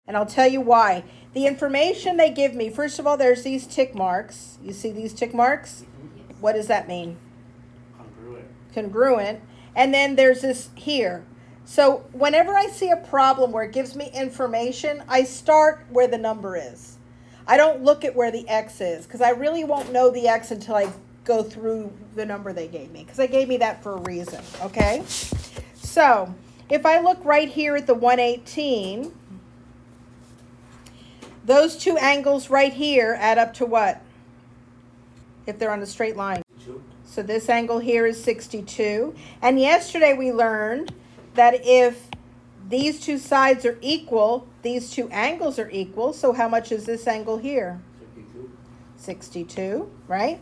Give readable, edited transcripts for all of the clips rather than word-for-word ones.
And I'll tell you why. The information they give me, first of all, there's these tick marks. You see these tick marks? What does that mean? Congruent. And then there's this here. So whenever I see a problem where it gives me information, I start where the number is. I don't look at where the X is, because I really won't know the X until I go through the number they gave me, because they gave me that for a reason, okay? So if I look right here at the 118, those two angles right here add up to what? If they're on a straight line. So this angle here is 62. And yesterday we learned that if these two sides are equal, these two angles are equal. So how much is this angle here? 62, right?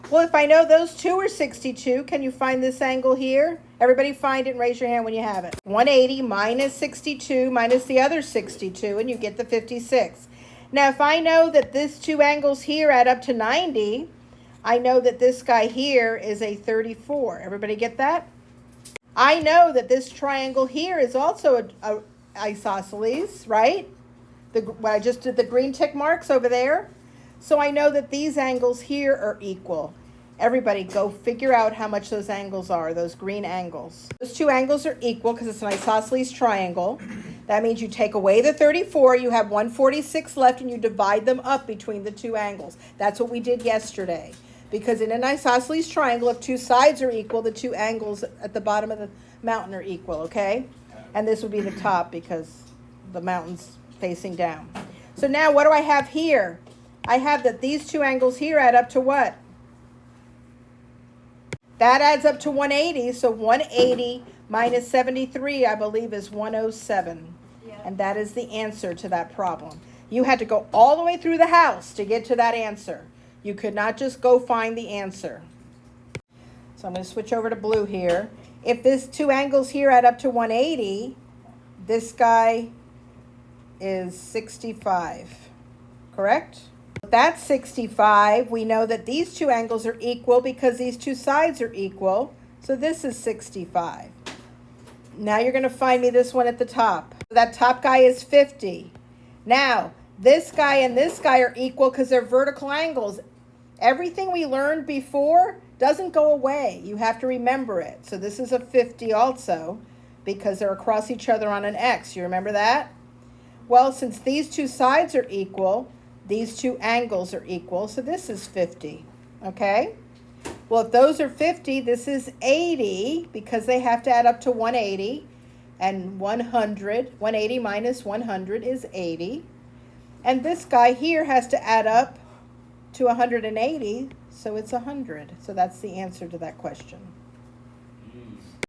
Well, if I know those two are 62, can you find this angle here? Everybody find it and raise your hand when you have it. 180 minus 62 minus the other 62, and you get the 56. Now, if I know that these two angles here add up to 90, I know that this guy here is a 34. Everybody get that? I know that this triangle here is also a isosceles, right? When I just did the green tick marks over there. So I know that these angles here are equal. Everybody go figure out how much those angles are, those green angles. Those two angles are equal because it's an isosceles triangle. That means you take away the 34, you have 146 left, and you divide them up between the two angles. That's what we did yesterday. Because in an isosceles triangle, if two sides are equal, the two angles at the bottom of the mountain are equal, okay? And this would be the top because the mountain's facing down. So now what do I have here? I have that these two angles here add up to what? That adds up to 180. So 180 minus 73, I believe, is 107. Yeah. And that is the answer to that problem. You had to go all the way through the house to get to that answer. You could not just go find the answer. So I'm going to switch over to blue here. If this two angles here add up to 180, this guy is 65, correct? If that's 65, we know that these two angles are equal because these two sides are equal. So this is 65. Now you're going to find me this one at the top. That top guy is 50. Now, this guy and this guy are equal because they're vertical angles. Everything we learned before doesn't go away. You have to remember it. So this is a 50 also because they're across each other on an X. You remember that? Well, since these two sides are equal, these two angles are equal. So this is 50, okay? Well, if those are 50, this is 80 because they have to add up to 180. And 180 minus 100 is 80. And this guy here has to add up to 180, so it's 100. So that's the answer to that question.